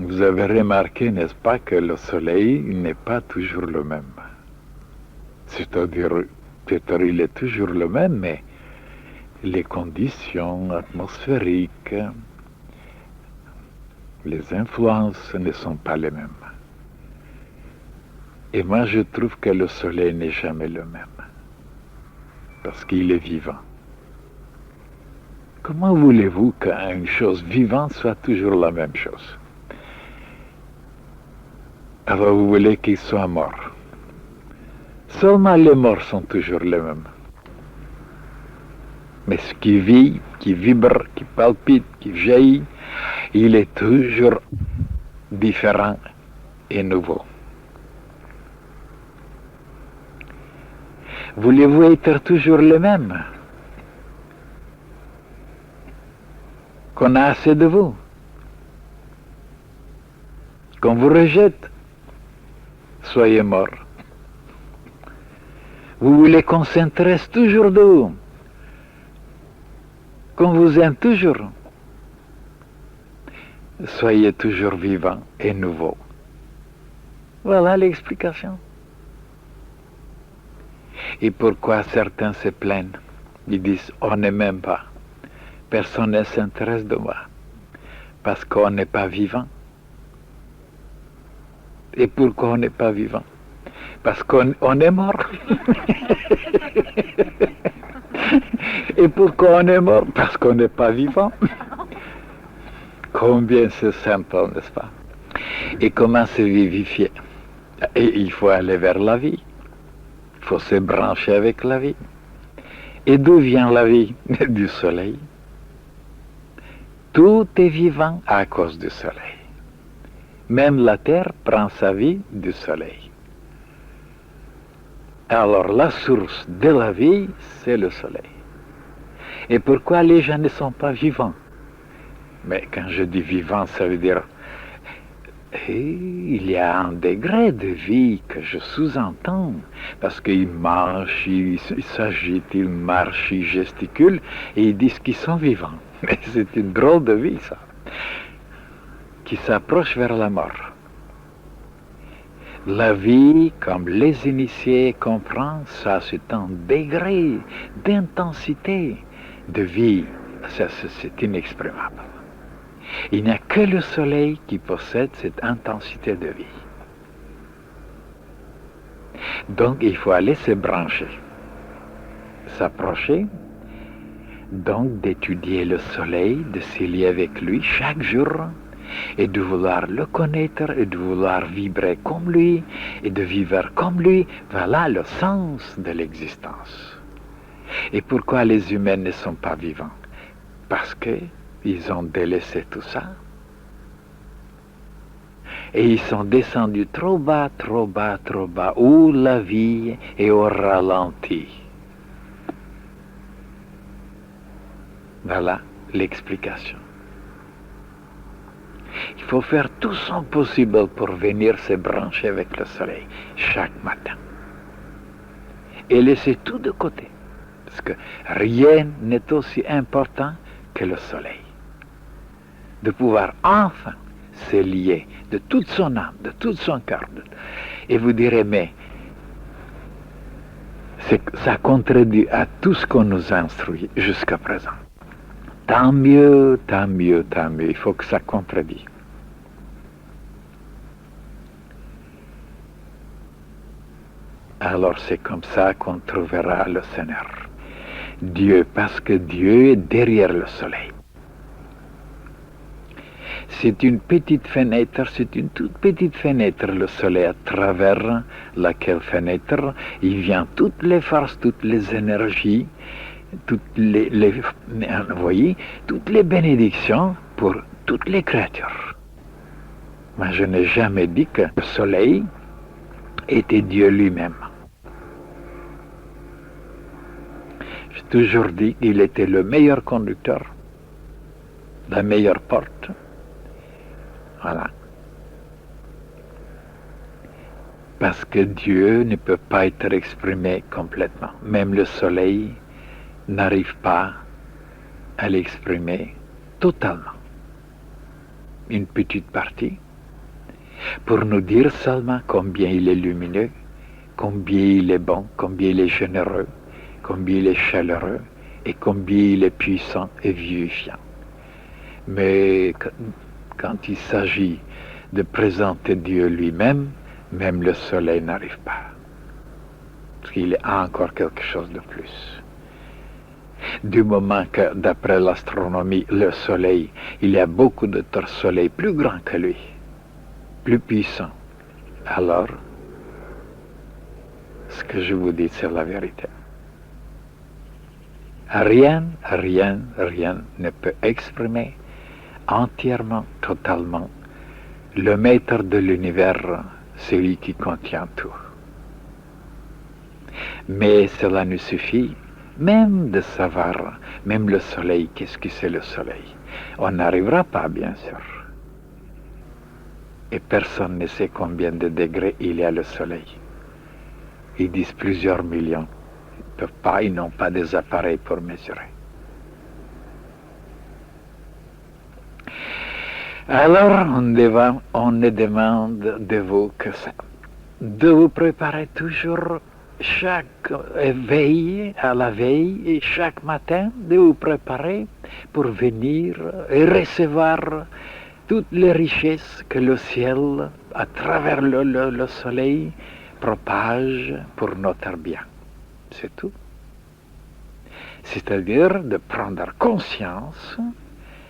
Vous avez remarqué, n'est-ce pas, que le soleil n'est pas toujours le même. C'est-à-dire, peut-être il est toujours le même, mais les conditions atmosphériques, les influences ne sont pas les mêmes. Et moi, je trouve que le soleil n'est jamais le même, parce qu'il est vivant. Comment voulez-vous qu'une chose vivante soit toujours la même chose? Alors vous voulez qu'il soit mort. Seulement les morts sont toujours les mêmes. Mais ce qui vit, qui vibre, qui palpite, qui jaillit, il est toujours différent et nouveau. Voulez-vous être toujours le même? Qu'on a assez de vous? Qu'on vous rejette? Soyez mort. Vous voulez qu'on s'intéresse toujours de vous? Qu'on vous aime toujours? Soyez toujours vivant et nouveau. Voilà l'explication. Et pourquoi certains se plaignent? Ils disent, on ne m'aime pas. Personne ne s'intéresse de moi. Parce qu'on n'est pas vivant. Et pourquoi on n'est pas vivant? Parce qu'on est mort. Et pourquoi on est mort? Parce qu'on n'est pas vivant. Combien c'est simple, n'est-ce pas? Et comment se vivifier? Et il faut aller vers la vie. Il faut se brancher avec la vie. Et d'où vient la vie? Du soleil. Tout est vivant à cause du soleil. Même la terre prend sa vie du soleil. Alors la source de la vie, c'est le soleil. Et pourquoi les gens ne sont pas vivants? Mais quand je dis vivant, ça veut dire il y a un degré de vie que je sous-entends, parce qu'ils mangent, ils s'agitent, ils marchent, ils gesticulent, et ils disent qu'ils sont vivants. Mais c'est une drôle de vie, ça, qui s'approche vers la mort. La vie, comme les initiés comprennent, ça c'est un degré d'intensité de vie, ça c'est inexprimable. Il n'y a que le soleil qui possède cette intensité de vie. Donc il faut aller se brancher, s'approcher, donc d'étudier le soleil, de se lier avec lui chaque jour, et de vouloir le connaître, et de vouloir vibrer comme lui, et de vivre comme lui. Voilà le sens de l'existence. Et pourquoi les humains ne sont pas vivants? Parce qu'ils ont délaissé tout ça. Et ils sont descendus trop bas, trop bas, trop bas, où la vie est au ralenti. Voilà l'explication. Il faut faire tout son possible pour venir se brancher avec le soleil chaque matin. Et laisser tout de côté. Parce que rien n'est aussi important que le soleil. De pouvoir enfin se lier de toute son âme, de tout son cœur. Et vous direz, mais ça contredit à tout ce qu'on nous a instruit jusqu'à présent. Tant mieux, tant mieux, tant mieux. Il faut que ça contredise. Alors c'est comme ça qu'on trouvera le Seigneur. Dieu, parce que Dieu est derrière le soleil. C'est une petite fenêtre, c'est une toute petite fenêtre, le soleil, à travers laquelle fenêtre, il vient toutes les forces, toutes les énergies, toutes vous voyez, toutes les bénédictions pour toutes les créatures. Moi, je n'ai jamais dit que le soleil était Dieu lui-même. J'ai toujours dit qu'il était le meilleur conducteur, la meilleure porte. Voilà. Parce que Dieu ne peut pas être exprimé complètement. Même le soleil n'arrive pas à l'exprimer totalement. Une petite partie, pour nous dire seulement combien il est lumineux, combien il est bon, combien il est généreux, combien il est chaleureux et combien il est puissant et vivifiant. Mais quand il s'agit de présenter Dieu lui-même, même le soleil n'arrive pas. Parce qu'il a encore quelque chose de plus. Du moment que, d'après l'astronomie, le soleil, il y a beaucoup d'autres soleils plus grands que lui, plus puissants. Alors, ce que je vous dis, c'est la vérité. Rien ne peut exprimer entièrement, totalement, le maître de l'univers, celui qui contient tout. Mais cela nous suffit même de savoir, même le soleil, qu'est-ce que c'est le soleil. On n'arrivera pas, bien sûr. Et personne ne sait combien de degrés il y a le soleil. Ils disent plusieurs millions. Ils n'ont pas des appareils pour mesurer. Alors, on ne demande de vous que ça, de vous préparer toujours chaque veille, à la veille, et chaque matin, de vous préparer pour venir et recevoir toutes les richesses que le ciel, à travers le soleil, propage pour notre bien. C'est tout. C'est-à-dire de prendre conscience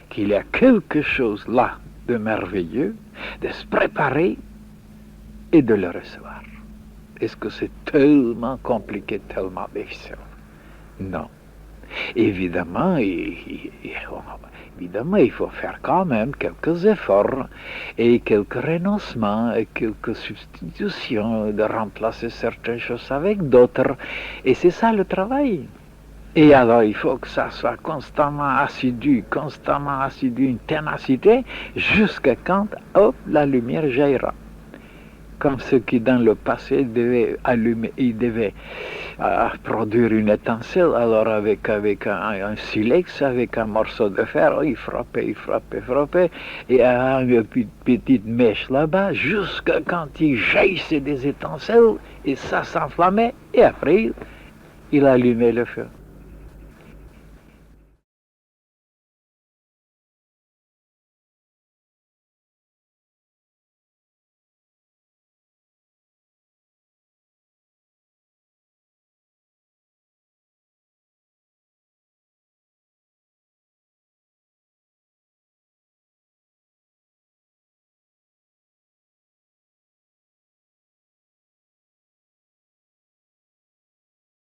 qu'il y a quelque chose là de merveilleux, de se préparer et de le recevoir. Est-ce que c'est tellement compliqué, tellement difficile? Non. Évidemment, il faut faire quand même quelques efforts et quelques renoncements et quelques substitutions, de remplacer certaines choses avec d'autres. Et c'est ça le travail. Et alors, il faut que ça soit constamment assidu, une ténacité, jusqu'à quand, hop, la lumière jaillira. Comme ceux qui, dans le passé, devaient allumer, ils devaient produire une étincelle, alors avec un silex, avec un morceau de fer, ils frappaient, et à une petite mèche là-bas, jusqu'à quand il jaillissait des étincelles, et ça s'enflammait, et après, il allumait le feu.